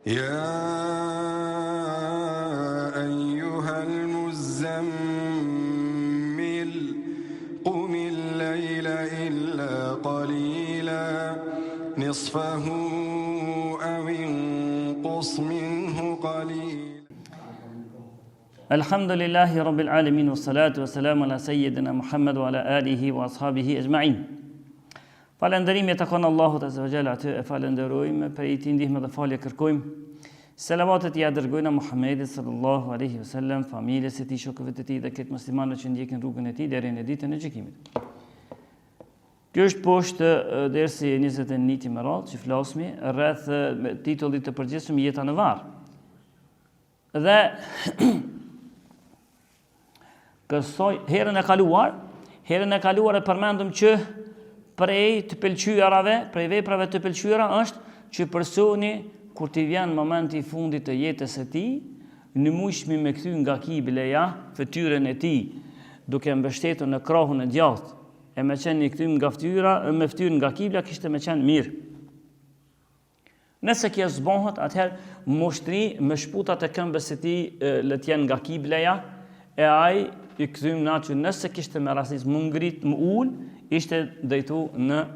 يا أيها المزمل قم الليل إلا قليلا نصفه أو انقص منه قليلا. الحمد لله رب العالمين والصلاة والسلام على سيدنا محمد وعلى آله وأصحابه أجمعين. Falënderimi e takon Allahut azza wa jalla, atë e falenderojmë, për i tij ndihmë dhe falje kërkojmë. Selavatet ja dërgojna Muhammedit sallallahu alaihi wasallam, familjes së tij, shokëve të tij dhe këtë muslimanët që ndjekin rrugën e tij deri në ditën e gjykimit. Kjo është poshtë dersi 21 më radh që flasmi rreth titullit të përgjithshëm Jeta në varr. Dhe kësaj herën e kaluar e përmendëm që prej të pëlqyerave, prej veprave të pëlqyera është që personi kur t'i vjen momenti i fundit të jetës së tij, në mujshmi me kthy nga kibleja fytyrën e tij, duke mbështetur në krahun e djathtë, e me qenë i kthym nga me fytyrën nga kibla, kishte me qenë mirë. Nëse kjo zbohet, atëherë mushtri me shputat e këmbës së tij le të jenë nga kibleja, e ai i kthym natë që nëse kishte me rastis më ngrit, më ul, ishte drejtu në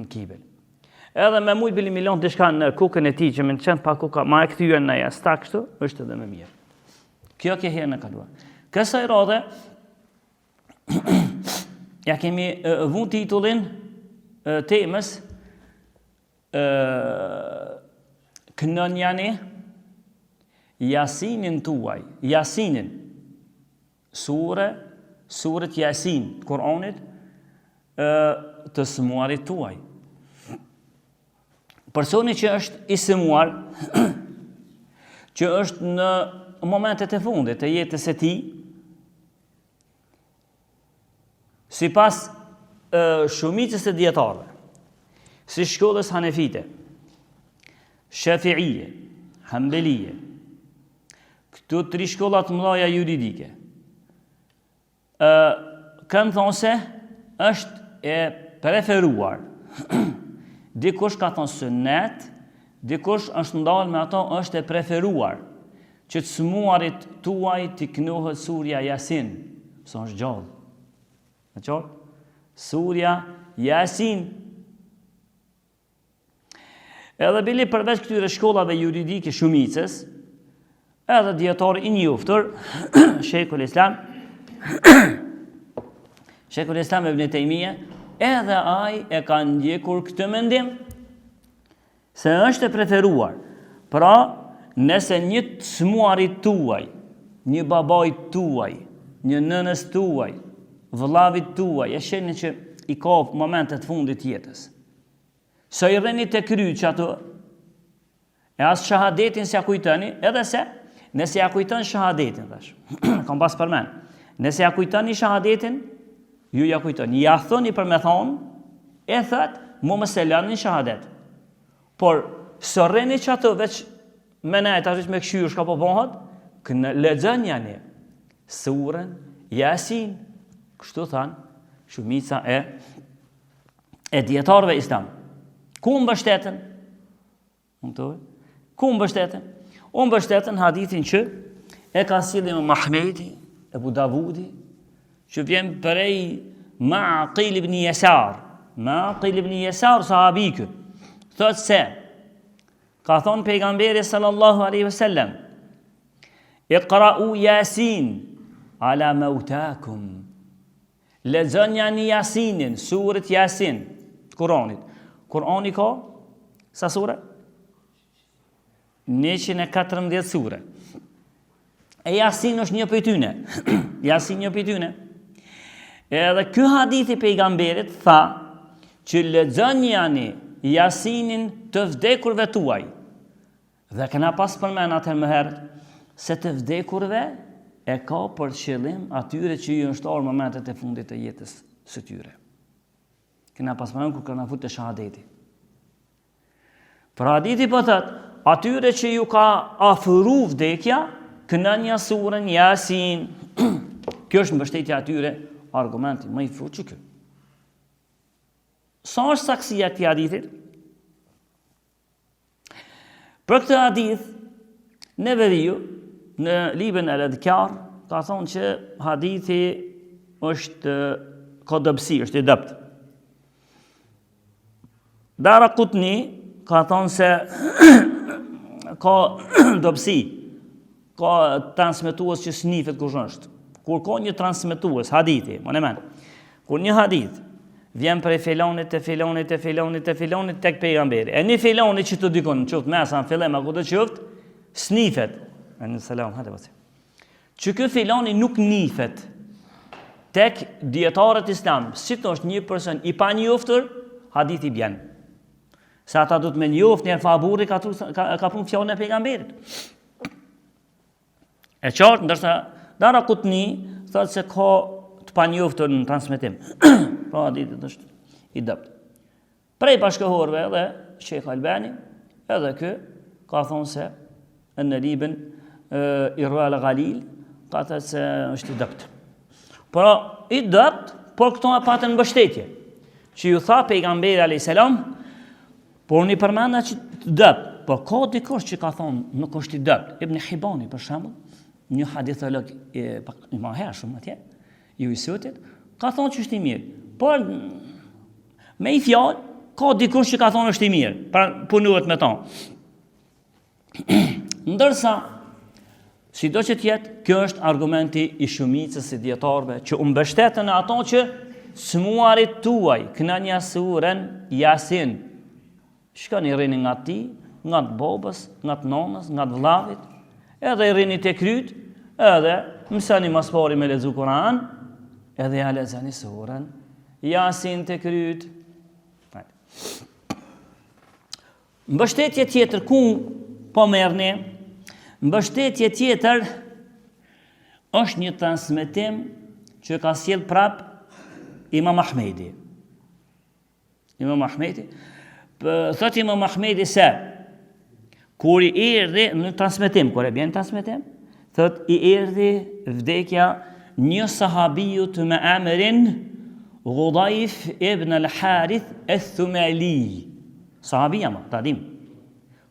kibel. Edhe me mujt bili milion diçka në kukën e tij që më qenë pa kuka, ma e kthyer në jashtë kështu, është edhe më mirë. Kjo ke herën e kaluar. Kësaj radhe ja kemi vënë titullin temës kënonjani Jasinin tuaj. Jasinin, Suret Yasin, Kur'anit, të sëmuarit tuaj. Personi që është i sëmuar, që është në momentet e fundit të jetës së tij, sipas shumicës e dietarëve, si shkollës Hanefite, Shafi'ie, Hanbelie, këto tri shkollat mëdha juridike, kanë thonë se është e preferuar. Dikush ka thonë sunnet, dikush është ndalë me ato, është e preferuar që të smuarit tuaj t'i kënohet surja Yasin, sa është gjallë. Në qartë? Surja Yasin. Edhe bili përveç këtyre shkollave juridike shumicës, edhe dietar i njoftër, Sheikhul Islam Ibn Taymija, edhe ai e ka ndjekur këtë mendim se është e preferuar. Pra, nëse një të smuarit tuaj, një babait tuaj, një nënës tuaj, vëllavit tuaj, e sheni që i ka momentet fundit jetës, së i rreni të kryq ato, e as shahadetin se ja kujtoni, edhe se nëse ja kujton shahadetin, thash, kam pas përmend, nëse ja kujtoni shahadetin, ju ja kujtoni, ja thoni për me thonë, e thët, mu më se lani shahadet. Por, së rreni që ato veç me nejt, ashtë me këshyrë, shka po bëhat, kënë lexën janë, surën Yasin, kështu thanë, shumica e dietarëve islam. Ku mbështeten? Ku mbështeten? Unë mbështeten hadithin që e ka sjellë Mahmedi, Abu Davudi, që vjen prej Ma'qil ibn Yasar. Ma'qil ibn Yasar sahabikë. Thot se, ka thonë pejgamberi sallallahu alaihi wasallam, Iqra'u Yasin ala mautakum. Lexoni janë Yasinin, suret Yasin, Kur'anit. Kur'ani ka sa sure? 114 sure. E Yasin është një prej tyne. Yasin një prej tyne. Edhe ky hadith i pejgamberit tha që lexoni janë Yasinin të vdekurve tuaj. Dhe kena pas përmend atë më herët se të vdekurve e ka për qëllim atyre që ju është orë momentet e fundit të jetës së tyre. Kena pas përmend kur kanë futur te shahadeti. Pra hadithi po thot, atyre që ju ka afëru vdekja, kënënja surën Yasin. Kjo është mbështetja atyre, argumenti më i fuqi ky. Sa është saksia këtij hadithi? Për këtë hadith, Neveriu, në librin al-Adhkar, ka thonë që hadithi është ka dobësi, është i dopt. Daraqutni ka thonë se ka dobësi, ka transmetues që snifet kush është. Kur ka një transmetues hadithi, më në men, kur një hadith vjen prej filonit të filonit të filonit të filonit tek pejgamberi. E një filonit që të dikon, qoftë mesa në fillim apo të qoftë, snifet. Që ky filoni nuk nifet tek dietarët islam, si të është një person i panjoftër, hadithi bjen. Se ata du të me njoft njerë faburi ka punë fjallën e pejgamberit. E qartë, ndërsa Daraqutni thotë se ka të panjoftër në transmetim. Pra hadithi është i dopt. Prej bashkëhorëve edhe Sheikh Albani, edhe kë ka thonë se në librin Irwa al-Ghalil, ka thënë se është i dopt. Por i dopt, por këto e patën mbështetje. Që ju tha pejgamberi alayhis salam, por një përmenda që të dopt, por ka dikush që ka thonë nuk është i dopt. Ibn Hibani për shembull, një haditholog i mahershëm atje, ju i sotit, ka thonë që është i mirë. Por me i fjalë, ka dikush që ka thonë është i mirë, pra punohet me ta. Ndërsa, sido që tjetë, kjo është argumenti i shumicës e dietarëve që u mbështetën në ato që smuarit tuaj, këna një surën Yasin. Shkoni rini nga ti, nga të bobës, nga të nonës, nga të vllavit, edhe i rini të kryt, edhe mësani mas pari me lezu Kur'an, edhe ja lexoni surën Yasin të kryt. Mbështetje tjetër ku po merrni? Mbështetje tjetër është një transmetim që ka sjell prap Imam Ahmedi. Imam Ahmedi, thot Imam Ahmedi se kur i erdhi në transmetim, kur e bjen transmetim, thot i erdhi vdekja një sahabiu të me emrin Ghudayf ibn al-Harith al-Thumali. Sahabia ma, ta dim.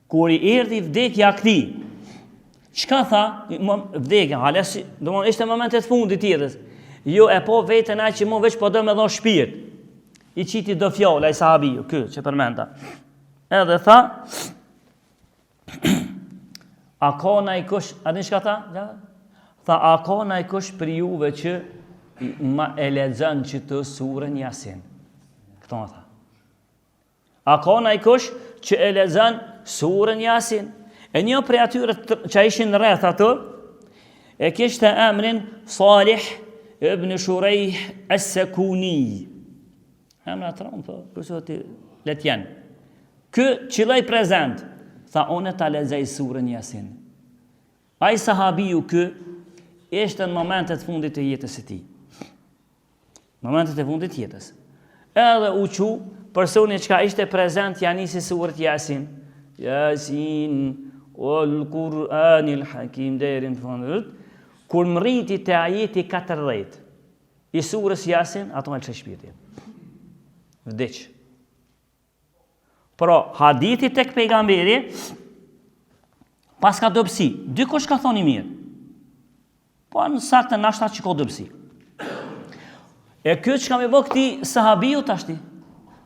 Kur i erdhi vdekja këtij, çka tha? Vdekja, halesi, domthonë ishte momentet fundit tjetës. Jo e po veten ai që më veç po do me dhon shpirt. I qiti do fjalë ai sahabiu, ky që përmenda. Edhe tha, a ka ndaj kush, a din çka tha? Tha, a ka ndaj kush për juve që ma e lexon që të surën Yasin. Këto më tha. A ka ndaj kush që e lexon surën Yasin? E një prej atyre që ishin rreth ato, e kishte emrin Salih ibn Shurayh as-Sakuni. Emra të rëmë, përso të letjen. Kë qilaj prezent, tha one ta lexoj surën Yasin. Ai sahabiu kë ishte në momentet fundit të jetës së tij. Momentet e fundit të jetës. Edhe u qu personi që ishte prezent ja nisi surët Yasin. Yasin, ol Kur'anil Hakim deri në fund. Kur mriti te ajeti 14 i surës Yasin, ato e lëshë shpirtin. Vdiq. Pro, hadithi tek pejgamberi, pas ka dobësi. Dikush ka thoni mirë. Po në saktë nashta që ka dobësi. E kjo që ka me bë këti sahabiu tashti.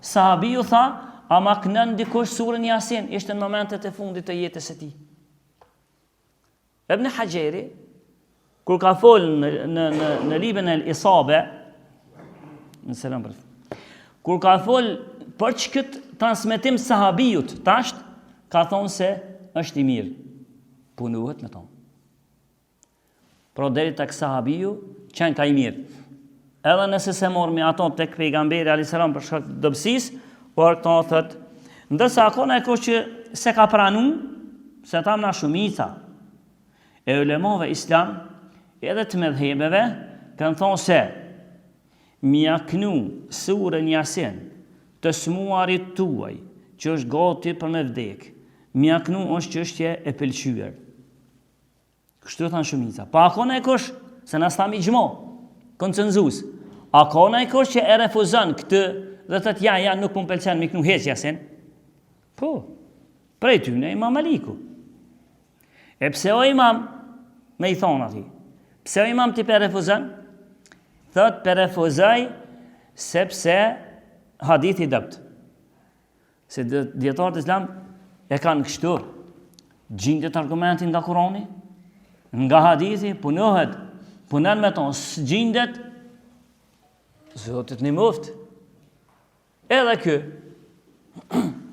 Sahabiu tha, ama kënën dikush surën Yasin, ishte në momentet e fundit të jetës e ti. Ibn Hajeri, kur ka folë në librin e Isabe, në selam për kur ka folë për që këtë transmetim sahabiut, tasht, ka thonë se është i mirë. Punuhet me tonë. Pro deri tek sahabiu, qenë ka i mirë. Edhe nëse se morë me ato tek pejgamberi alayhis salam për shkak të dobësisë, por këto thot, ndërsa akona e kush që se ka pranu, se ta na shumica e ulemave islam, edhe të medhhebeve, kanë thonë se mjaknu surën Yasin të smuarit tuaj, që është gati për me vdek, mjaknu është çështje e pëlqyer. Kështu thanë shumica. Pa akona e kush, se na stami gjmo, konsenzus. Akona e kush që e refuzon këtë dhe thot ja nuk më pëlqen miknu heq Yasin. Po. Prej tyne Imam Maliku. E pse o imam, me i thonë ati, pse o imam ti për refuzën? Thot për refuzaj sepse hadithi dëpt. Se djetarët islam e kanë kështu, gjindet argumentin nga Kurani, nga hadithi, punon me tonë, së gjindet, zotit një muft. Edhe kë,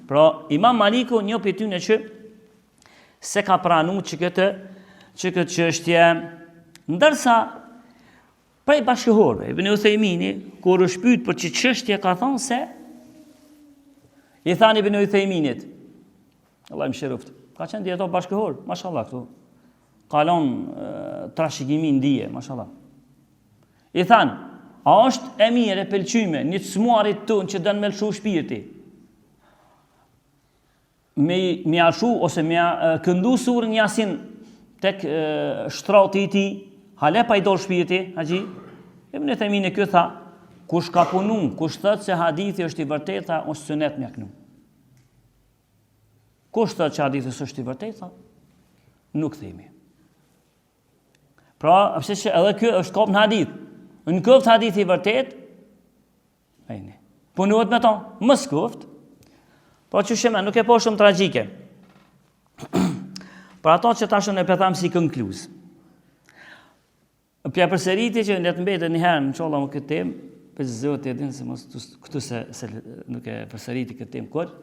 pra Imam Maliku një për tyne që se ka pranu që këtë çështje, ndërsa prej bashkëhorëve, Ibn Uthejmini, kur u shpyt për që çështje ka thonë se, i thanë Ibn Uthejminit, Allah më shëruft, ka qenë djetor bashkëhorë, mashallah këtu, kalon trashëgimin dije, mashallah. I thanë, a është e mire, e pëlqyme, një të smuarit tënë që dënë me lëshu shpirti, me ashu ose me këndu surën Yasin tek shtrati i tij, hale pa i dorë shpirti, haxhi. Ibn Uthejmini kjo tha, kush ka punu, kush thot se hadithi është i vërtetë, ose sunet me aknu. Kush thot që hadithi është i vërtetë, nuk themi. Pra, pse që edhe kjo është kopë në hadith. Në këft hadithi i vërtetë, ajni. Punuat me to, mos këft. Po që sheme, nuk e po shumë tragjike. Për ato që tashën e pëtham si konkluz. Pja përsëriti që në të mbetë njëherë në qolla më këtë temë, për zëtë e dinë se mos këtu se nuk e përsëriti këtë temë kërë,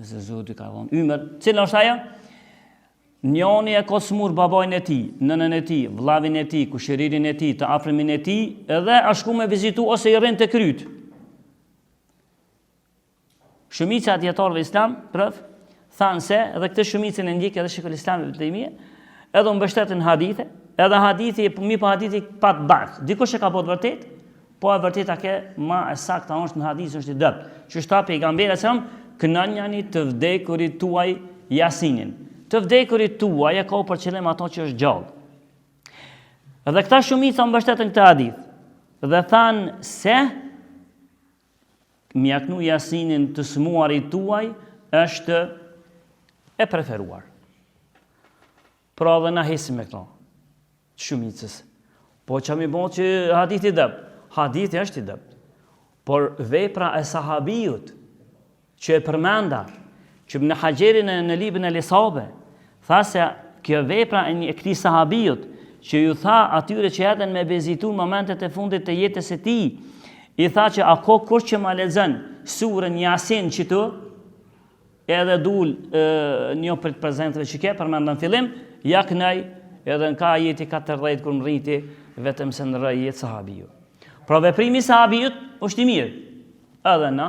nëse zëtë ka dhonë ymer. Cilë është aja? Njoni e kosmur babajnë e ti, nënën e ti, vlavin e ti, kushëririn e ti, të afrimin e ti, edhe ashku me vizitu ose i rrinë të krytë. Shumica djetarëve islam, prëf, thanë se, edhe këtë shumicën e ndjekë edhe Shekull Islam Ibn Taymija, edhe më bështetën hadithe, edhe hadithi, mi po hadithi patë bartë. Dikush e ka po të vërtet, po e vërtet a ke ma e sakta është në hadith është i dëpë. Që shta pejgamberi sëram, kënanjani të vdekurit tuaj Jasinin. Të vdekurit tuaj e ka u për qëllim ato që është gjallë. Edhe këta shumica më bështetën këtë hadith, dhe thanë se, mjaknu Jasinin të smuarit tuaj është e preferuar. Pra dhe na hesim me këto, shumicës. Po që mi bon që hadithi hadithi është i dëpt. Por vepra e sahabijut, që e përmenda, që në Haxherin në librin e Lisabe, tha se kjo vepra e këtij sahabijut, që ju tha atyre që jetën me bezitu në momentet e fundit të jetës e tij, i tha që ako kush që ma lexon surën Yasin qëtu, edhe dul një për të prezentëve që ke, përmendën fillim, ja kënaj edhe në ka jeti 14 kur më rriti, vetëm se në rrë jetë sahabiju. Pra veprimi sahabijut është i mirë, edhe na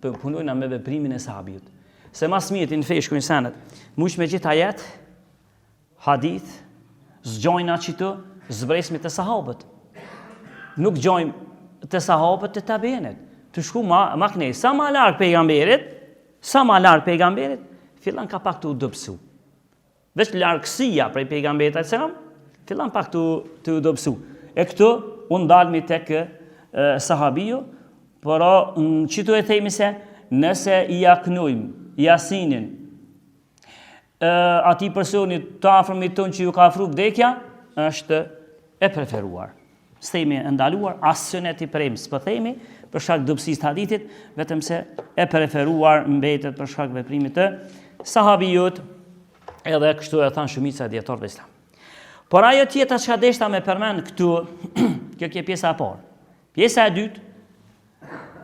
punojna me veprimin e sahabijut. Se mas mirë në fejshku në senet, mush me gjitha jetë, hadith, zgjojna qëtu, zbresmit e sahabët. Nuk gjojmë të sahabët të tabienit, të shku ma kënej, sa ma larë pejgamberit, fillan ka pak të u dëpsu. Veç larkësia prej pejgamberit e selam, fillan pak të u dëpsu. E këtu, unë dalmi tek sahabiju, por qëtu e themi se, nëse i aknujmë Jasinin, ati personit të afërmit tonë që ju ka afru vdekja, është e preferuar. S'themi e ndaluar, asë sënet i prejmë, s'pë themi, për shkak dëpsis të hadithit, vetëm se e preferuar mbetet për shkak veprimit të sahabijut, edhe kështu e thanë shumica e djetarëve islam. Por ajo tjeta që deshta me përmend këtu, kjo kje pjesa e parë. Pjesa e dytë,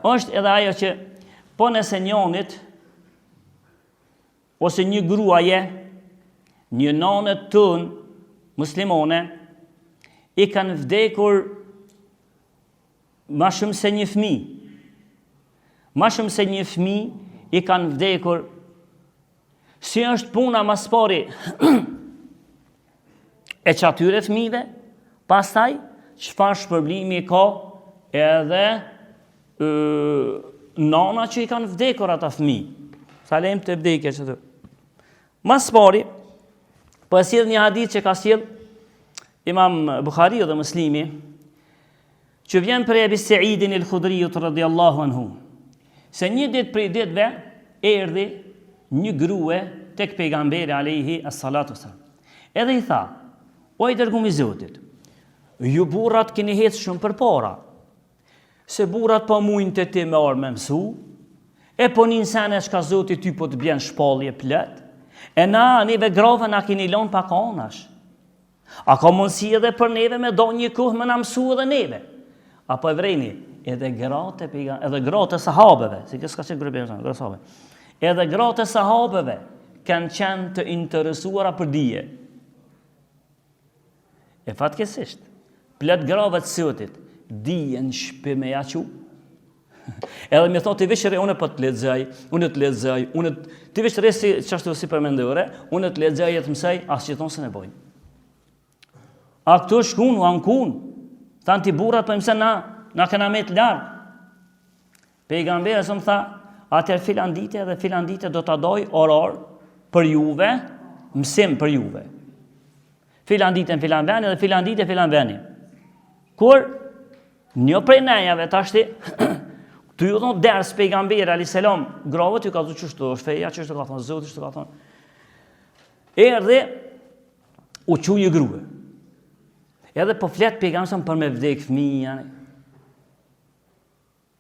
është edhe ajo që, po nëse njonit, ose një gruaje, një nanët tënë, muslimone, i kanë vdekur ma shumë se një fëmi. Ma shumë se një fëmi i kanë vdekur. Si është puna mas pari e që atyre fëmive, pastaj, çfarë shpërblimi ka edhe nana që i kanë vdekur ata fëmi. Salem të vdekje që të. Mas pari, po e sjell një hadith që ka sjell Imam Bukhariu dhe Muslimi, që vjen për Ebi Saidin el-Khudriut radhiyallahu anhu, se një ditë prej ditëve erdhi një grue tek pejgamberi alayhi as-salatu wassalam. Edhe i tha: "O i dërguar i Zotit, ju burrat keni hecë shumë përpara. Se burrat po mujnë të ti me orë me mësu, e po një sene shka Zoti ty po të bjen shpallje plët, e na neve grave na keni lon pak anash. A ka mundësi edhe për neve me do një kohë me na mësu edhe neve? Apo e vreni, edhe gratë e sahabeve, si kësë ka që grëbe, edhe gratë e sahabeve kanë qenë të interesuara për dije. E fatkesisht, plët grave të Zotit, dijen shpe me jaqu. Edhe me thotë, ti vishëre, unë po të lexoj, ti vishëre si qashtu si përmendore, unë të lexoj e të mësej, asë që thonë se ne bojnë. A këtu shkun, u ankun, thanë ti burat për mëse na këna me të largë. Pejgamberi së më tha, atër filan dite do të doj orar për juve, mësim për juve. Filan dite në filan veni dhe filan dite filan veni. Kur një prej nejave të ashti, të ju thonë ders pejgamberi a.s. Grave të ju ka thonë qështu është feja, qështu ka thonë Zotë, qështu ka thonë. Erdhe u që një grue. Edhe po fletë pejgamberi për me vdek fëmija.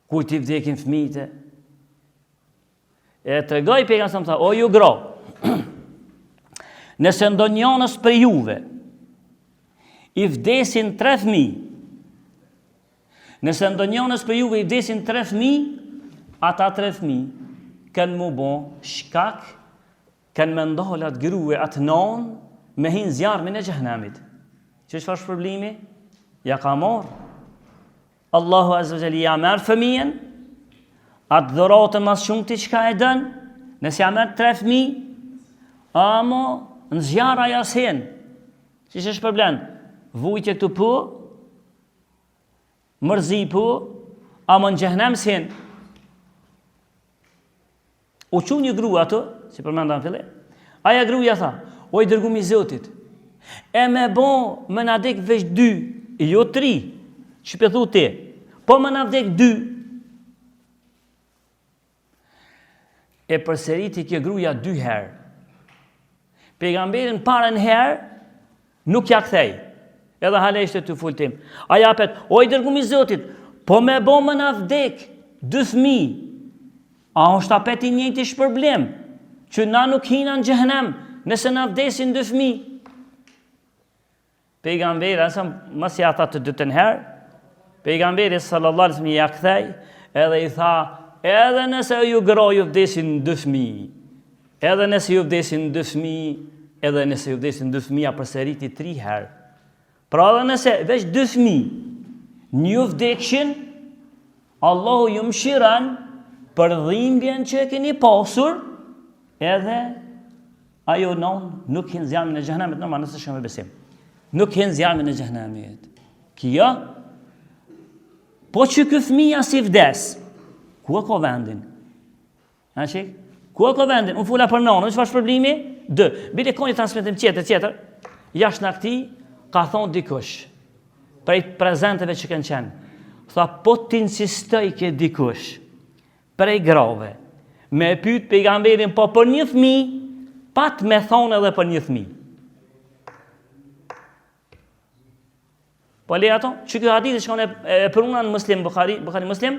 Kuj ti vdekin fëmijite. E të regoj pejgamberi më tha, o ju grave, nëse ndonjënës për juve, i vdesin 3 fëmijë, nëse ndonjënës për juve i vdesin 3 fëmijë, ata 3 fëmijë kanë mu bo shkak, kanë me ndohë atë grue, atë non, me hinë zjarmin e xhehenamit. Që çfarë është problemi? Ja ka marë. Allahu Azza wa Jalla ja merë fëmijën, atë dhuratën mas shumë ti çka e dënë, nëse ja merë 3 fëmijë, amo në zjarra jasen. Që është problem? Vujtje këtu po, mërzi po, amo në xhehenem sen. U që një grua ato, si përmenda në fillim, aja gruja tha, o i dërgumi Zotit, e me bo më na dek veç 2, jo 3, që pëthu ti, po më na vdek 2. E përseriti kjo gruja 2 herë. Pejgamberin parën herë, nuk ja kthej. Edhe haleshte të fulltim. Aja pet, o i dërgumi Zotit, po me bo më na vdek 2 fëmijë. A është apet i njëjti shpërblim, që na nuk hina në xhehenem, nëse na vdesin 2 fëmijë. Pejgamberi, asëm mësë ja tha të 2 herë, pejgamberi sallallahu alaihi wasallam ja kthej, edhe i tha, edhe nëse ju groj ju vdesin 2 fëmijë, edhe nëse ju vdesin 2 fëmijë, edhe nëse ju vdesin 2 fëmija përseriti 3 herë. Pra edhe nëse veç 2 fëmijë një vdekshin, Allahu ju mëshiron për dhimbjen që e keni pasur, edhe ajo nuk hin zjarmin e xhehenemit, normal nëse shkëm e besim. Nuk hin zjarmin e xhehenemit. Kjo, po që ky fëmija si vdes, ku e ka vendin? Ku e ka vendin? Unë fula për nonën, çfarë është problemi? 2. Bile ka një transmetim tjetër, jashtë në këti, ka thonë dikush, prej prezenteve që kënë qenë, tha, po t'insistoj ke dikush, prej grave, me pyet pejgamberin, po për një fëmijë, pat me thonë edhe për një fëmijë. Po le ato, që kjo hadith që e përuna në Muslim, Bukhari Muslim,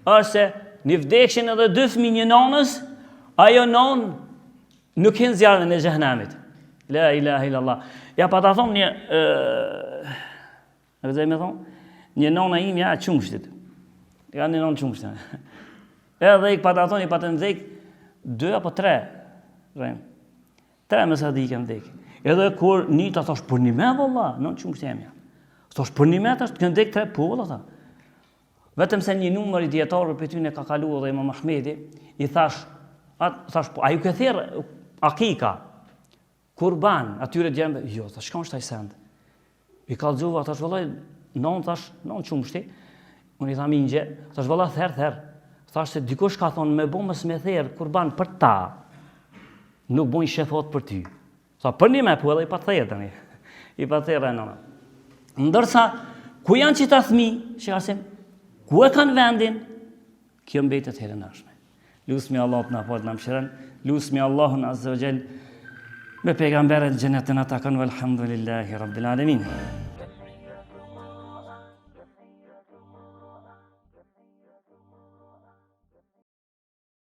është se një vdekshin edhe 2 fëmijë një nonës, ajo nonë nuk hinë zjarën e xhehenamit. La ilaha illallah. Ja pa ta thonë një nona im ja qumshtit. Ja një nonë qumshtit. Edhe ik pa ta thonë i pa të ndhek 2 apo 3. 3 mësa di kem ndhek. Edhe kur një ta thosh për një me valla, nonë qumshtemja. Thosh për një me ta të këndek 3 po valla. Vetëm se një numër i djetarë për ty në ka kalu dhe Imam Ahmedi, i thash, po, a ju këthirë akika, kurban, atyre djemë, jo, thash, shka është taj send? I kalëzuva, thash, vëllaj, non qumshti, unë i tha mingje, thash, vëllaj, therë, thash, se dikush ka thonë, me bo mësë me therë, kurban për ta, nuk bojnë shefot për ty. Tha, për një me po edhe i pa therë, tani, i pa therë e nëna. Ndërsa, ku janë që ta thmi, që asim, ku e kanë vendin, kjo mbetet herë nashme. lusmi Allah të na fal na mëshiron, lusmi Allahun azza wa jall me pejgamberët xhenetën ata kanë walhamdulillahi rabbil alamin.